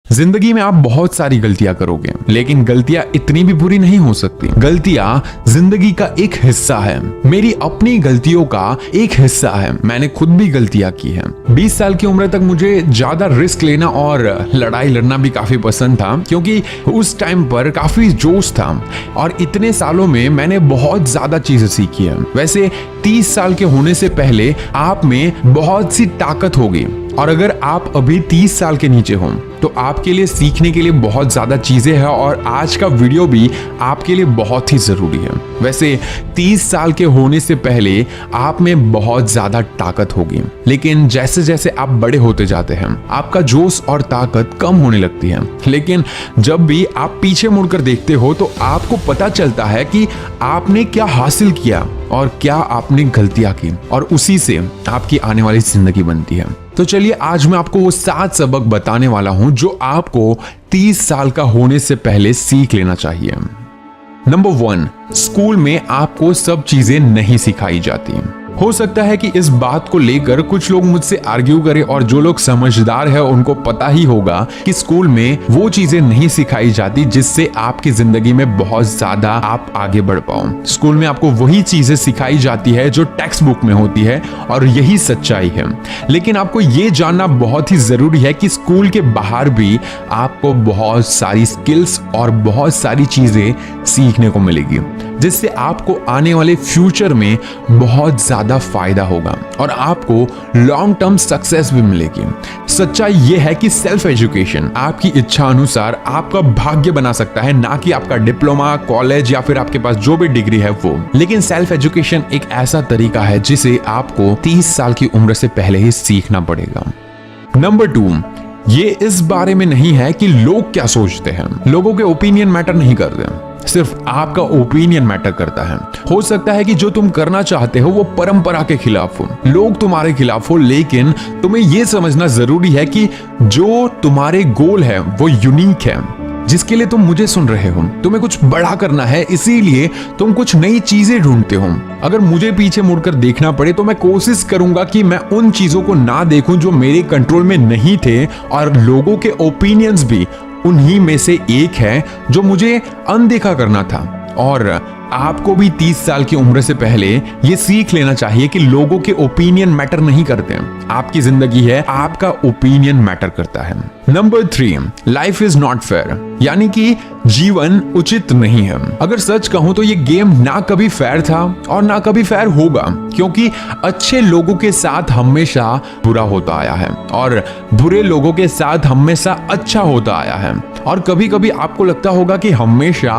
जिंदगी में आप बहुत सारी गलतियां करोगे, लेकिन गलतियां इतनी भी बुरी नहीं हो सकती। गलतियां जिंदगी का एक हिस्सा है, मेरी अपनी गलतियों का एक हिस्सा है। मैंने खुद भी गलतियां की हैं। 20 साल की उम्र तक मुझे ज्यादा रिस्क लेना और लड़ाई लड़ना भी काफी पसंद था, क्योंकि उस टाइम पर काफी जोश था और इतने सालों में मैंने बहुत ज्यादा चीजें सीखी है। वैसे 30 साल के होने से पहले आप में बहुत सी ताकत होगी, और अगर आप अभी 30 साल के नीचे हो तो आपके लिए सीखने के लिए बहुत ज्यादा चीजें हैं, और आज का वीडियो भी आपके लिए बहुत ही जरूरी है। वैसे 30 साल के होने से पहले आप में बहुत ज्यादा ताकत होगी, लेकिन जैसे जैसे आप बड़े होते जाते हैं आपका जोश और ताकत कम होने लगती है। लेकिन जब भी आप पीछे मुड़कर देखते हो तो आपको पता चलता है कि आपने क्या हासिल किया और क्या आपने गलतियां की, और उसी से आपकी आने वाली जिंदगी बनती है। तो चलिए आज मैं आपको वो 7 सबक बताने वाला हूं जो आपको 30 साल का होने से पहले सीख लेना चाहिए। नंबर 1, स्कूल में आपको सब चीजें नहीं सिखाई जाती। हो सकता है कि इस बात को लेकर कुछ लोग मुझसे आर्ग्यू करें, और जो लोग समझदार हैं उनको पता ही होगा कि स्कूल में वो चीजें नहीं सिखाई जाती जिससे आपकी जिंदगी में बहुत ज्यादा आप आगे बढ़ पाओ। स्कूल में आपको वही चीजें सिखाई जाती है जो टेक्स्ट बुक में होती है, और यही सच्चाई है। लेकिन आपको ये जानना बहुत ही जरूरी है कि स्कूल के बाहर भी आपको बहुत सारी स्किल्स और बहुत सारी चीजें सीखने को मिलेगी, जिससे आपको आने वाले फ्यूचर में बहुत ज्यादा फायदा होगा और आपको लॉन्ग टर्म सक्सेस भी मिलेगी। सच्चाई यह है कि सेल्फ एजुकेशन आपकी इच्छा अनुसार आपका भाग्य बना सकता है, ना कि आपका डिप्लोमा, कॉलेज या फिर आपके पास जो भी डिग्री है वो। लेकिन सेल्फ एजुकेशन एक ऐसा तरीका है जिसे आपको 30 साल की उम्र से पहले ही सीखना पड़ेगा। नंबर 2, ये इस बारे में नहीं है कि लोग क्या सोचते हैं। लोगों के ओपिनियन मैटर नहीं करते, सिर्फ आपका ओपिनियन मैटर करता है। हो सकता है कि जो तुम करना चाहते हो वो परंपरा के खिलाफ हो, लोग तुम्हारे खिलाफ हो, लेकिन तुम्हें यह समझना जरूरी है कि जो तुम्हारे गोल है वो यूनिक है, जिसके लिए तुम मुझे सुन रहे हो। तुम्हें कुछ बड़ा करना है, इसीलिए तुम कुछ नई चीजें ढूंढते हो। अगर मुझे पीछे मुड़कर देखना पड़े तो मैं कोशिश करूंगा कि मैं उन चीजों को ना देखूं जो मेरे कंट्रोल में नहीं थे, और लोगों के ओपिनियंस भी उन्हीं में से एक है जो मुझे अनदेखा करना था। और आपको भी 30 साल की उम्र से पहले ये सीख लेना चाहिए कि लोगों के ओपिनियन मैटर नहीं करते हैं। आपकी जिंदगी है, आपका ओपिनियन मैटर करता है। Number 3, life is not fair, यानी कि जीवन उचित नहीं है। अगर सच कहूं तो ये गेम ना कभी फेयर था और ना कभी फेयर होगा, क्योंकि अच्छे लोगों के साथ हमेशा बुरा होता आया है और बुरे लोगों के साथ हमेशा अच्छा होता आया है। और कभी कभी आपको लगता होगा कि हमेशा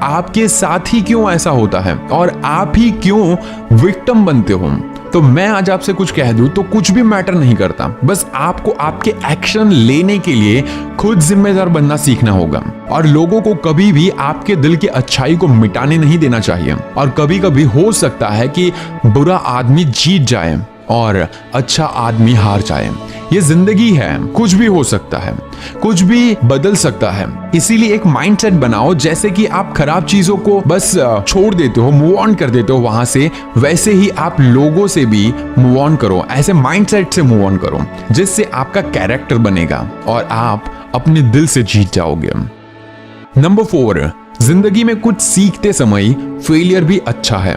आपके साथ ही क्यों ऐसा होता है और आप ही क्यों विक्टिम बनते हो। तो मैं आज आपसे कुछ कह दूं तो कुछ भी मैटर नहीं करता, बस आपको आपके एक्शन लेने के लिए खुद जिम्मेदार बनना सीखना होगा। और लोगों को कभी भी आपके दिल की अच्छाई को मिटाने नहीं देना चाहिए। और कभी कभी हो सकता है कि बुरा आदमी जीत जाए और अच्छा आदमी हार जाए। ये जिंदगी है, कुछ भी हो सकता है, कुछ भी बदल सकता है। इसीलिए एक माइंडसेट बनाओ, जैसे कि आप खराब चीजों को बस छोड़ देते हो, मूव ऑन कर देते हो वहां से, वैसे ही आप लोगों से भी मूव ऑन करो। ऐसे माइंडसेट से मूव ऑन करो जिससे आपका कैरेक्टर बनेगा और आप अपने दिल से जीत जाओगे। नंबर 4, जिंदगी में कुछ सीखते समय फेलियर भी अच्छा है।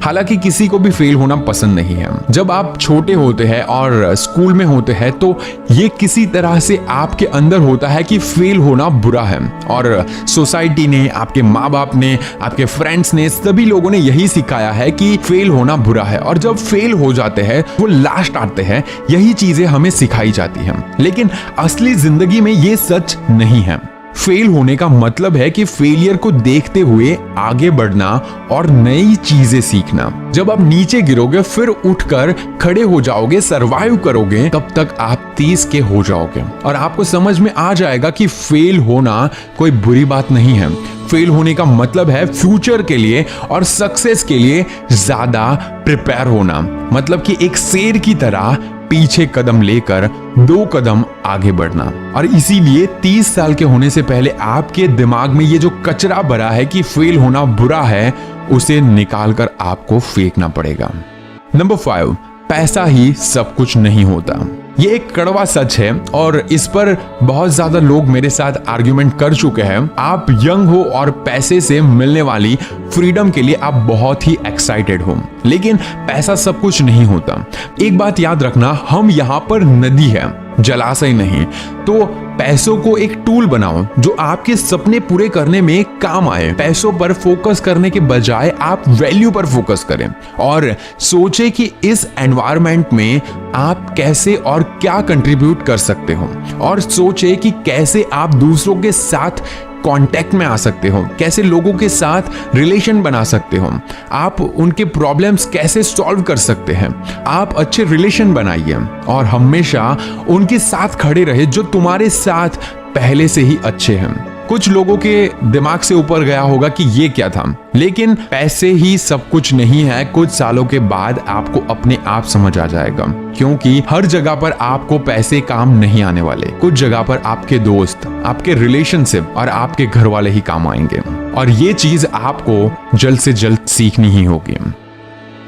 हालांकि किसी को भी फेल होना पसंद नहीं है। जब आप छोटे होते हैं और स्कूल में होते हैं तो ये किसी तरह से आपके अंदर होता है कि फेल होना बुरा है, और सोसाइटी ने, आपके माँ बाप ने, आपके फ्रेंड्स ने, सभी लोगों ने यही सिखाया है कि फेल होना बुरा है। और जब फेल हो जाते हैं, वो लास्ट आते हैं, यही चीजें हमें सिखाई जाती हैं। लेकिन असली जिंदगी में ये सच नहीं है। फेल होने का मतलब है कि फेलियर को देखते हुए आगे बढ़ना और नई चीजें सीखना। जब आप नीचे गिरोगे फिर उठकर खड़े हो जाओगे, सरवाइव करोगे, तब तक आप 30 के हो जाओगे और आपको समझ में आ जाएगा कि फेल होना कोई बुरी बात नहीं है। फेल होने का मतलब है फ्यूचर के लिए और सक्सेस के लिए ज्यादा प्रिपेयर होना, मतलब कि एक शेर की तरह पीछे कदम लेकर 2 कदम आगे बढ़ना। और इसीलिए 30 साल के होने से पहले आपके दिमाग में ये जो कचरा भरा है कि फेल होना बुरा है, उसे निकालकर आपको फेंकना पड़ेगा। नंबर 5, पैसा ही सब कुछ नहीं होता। ये एक कड़वा सच है और इस पर बहुत ज्यादा लोग मेरे साथ आर्ग्यूमेंट कर चुके हैं। आप यंग हो और पैसे से मिलने वाली फ्रीडम के लिए आप बहुत ही एक्साइटेड हो, लेकिन पैसा सब कुछ नहीं होता। एक बात याद रखना, हम यहाँ पर नदी है, जलाशय नहीं। तो पैसों को एक टूल बनाओ जो आपके सपने पूरे करने में काम आए। पैसों पर फोकस करने के बजाय आप वैल्यू पर फोकस करें और सोचें कि इस एनवायरनमेंट में आप कैसे और क्या कंट्रीब्यूट कर सकते हो, और सोचें कि कैसे आप दूसरों के साथ कांटेक्ट में आ सकते हो, कैसे लोगों के साथ रिलेशन बना सकते हो, आप उनके प्रॉब्लम्स कैसे सॉल्व कर सकते हैं। आप अच्छे रिलेशन बनाइए और हमेशा उनके साथ खड़े रहे जो तुम्हारे साथ पहले से ही अच्छे हैं। कुछ लोगों के दिमाग से ऊपर गया होगा कि ये क्या था, लेकिन पैसे ही सब कुछ नहीं है। कुछ सालों के बाद आपको अपने आप समझ आ जाएगा, क्योंकि हर जगह पर आपको पैसे काम नहीं आने वाले। कुछ जगह पर आपके दोस्त, आपके रिलेशनशिप और आपके घर वाले ही काम आएंगे, और ये चीज आपको जल्द से जल्द सीखनी ही होगी।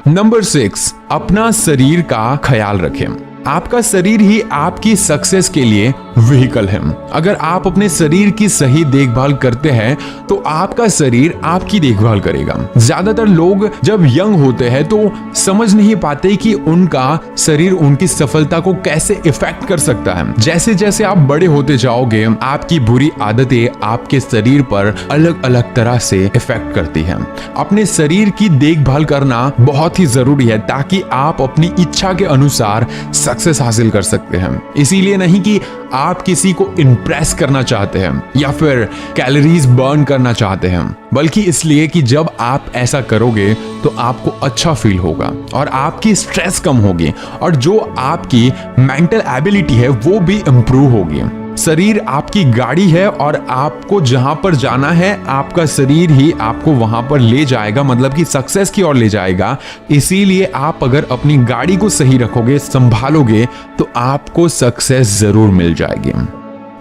नंबर 6, अपना शरीर का ख्याल रखें। आपका शरीर ही आपकी सक्सेस के लिए व्हीकल है। अगर आप अपने शरीर की सही देखभाल करते हैं तो आपका शरीर आपकी देखभाल करेगा। ज्यादातर लोग जब यंग होते हैं तो समझ नहीं पाते कि उनका शरीर उनकी सफलता को कैसे इफेक्ट कर सकता है। जैसे जैसे आप बड़े होते जाओगे, आपकी बुरी आदतें आपके शरीर पर अलग अलग तरह से इफेक्ट करती हैं। अपने शरीर की देखभाल करना बहुत ही जरूरी है ताकि आप अपनी इच्छा के अनुसार सक्सेस हासिल कर सकते हैं। इसीलिए नहीं कि आप किसी को इंप्रेस करना चाहते हैं या फिर कैलोरीज बर्न करना चाहते हैं, बल्कि इसलिए कि जब आप ऐसा करोगे तो आपको अच्छा फील होगा और आपकी स्ट्रेस कम होगी और जो आपकी मेंटल एबिलिटी है वो भी इंप्रूव होगी। शरीर आपकी गाड़ी है और आपको जहां पर जाना है आपका शरीर ही आपको वहां पर ले जाएगा, मतलब कि सक्सेस की ओर ले जाएगा। इसीलिए आप अगर अपनी गाड़ी को सही रखोगे, संभालोगे, तो आपको सक्सेस जरूर मिल जाएगी।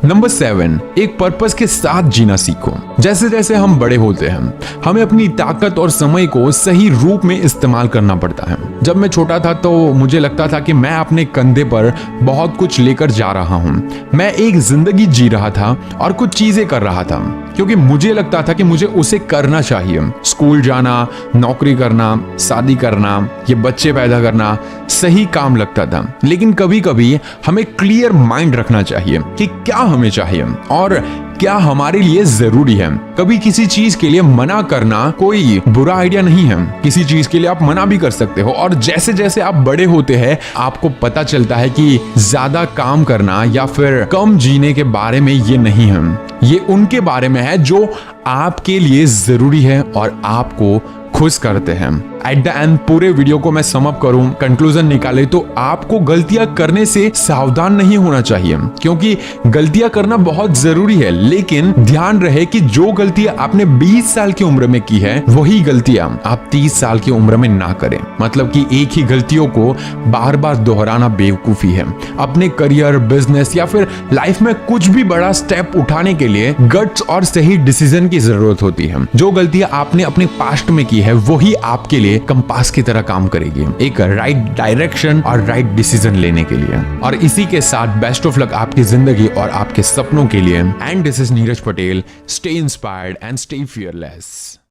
नंबर 7, एक पर्पस के साथ जीना सीखो। जैसे जैसे हम बड़े होते हैं हमें अपनी ताकत और समय को सही रूप में इस्तेमाल करना पड़ता है। जब मैं छोटा था तो मुझे लगता था कि मैं अपने कंधे पर बहुत कुछ लेकर जा रहा हूँ। मैं एक जिंदगी जी रहा था और कुछ चीजें कर रहा था क्योंकि मुझे लगता था कि मुझे उसे करना चाहिए। स्कूल जाना, नौकरी करना, शादी करना, ये बच्चे पैदा करना सही काम लगता था। लेकिन कभी कभी हमें क्लियर माइंड रखना चाहिए कि क्या हमें चाहिए और क्या हमारे लिए जरूरी है। कभी किसी चीज के लिए मना करना कोई बुरा आइडिया नहीं है। किसी चीज के लिए आप मना भी कर सकते हो, और जैसे जैसे आप बड़े होते हैं आपको पता चलता है कि ज्यादा काम करना या फिर कम जीने के बारे में ये नहीं है। ये उनके बारे में है जो आपके लिए जरूरी है और आपको खुश करते हैं। एट द एंड पूरे वीडियो को मैं सम अप करूं, कंक्लूजन निकाले तो आपको गलतियां करने से सावधान नहीं होना चाहिए, क्योंकि गलतियां करना बहुत जरूरी है। लेकिन ध्यान रहे कि जो गलतियां आपने 20 साल की उम्र में की है वही गलतियां आप 30 साल की उम्र में ना करें। मतलब कि एक ही गलतियों को बार बार दोहराना बेवकूफी है। अपने करियर, बिजनेस या फिर लाइफ में कुछ भी बड़ा स्टेप उठाने के लिए गट्स और सही डिसीजन की जरूरत होती है। जो गलतियां आपने अपने पास्ट में की है वही आपके लिए कंपास की तरह काम करेगी, एक राइट डायरेक्शन और राइट डिसीजन लेने के लिए। और इसी के साथ बेस्ट ऑफ लक आपकी जिंदगी और आपके सपनों के लिए। And this is Neeraj Patel. Stay inspired and stay fearless.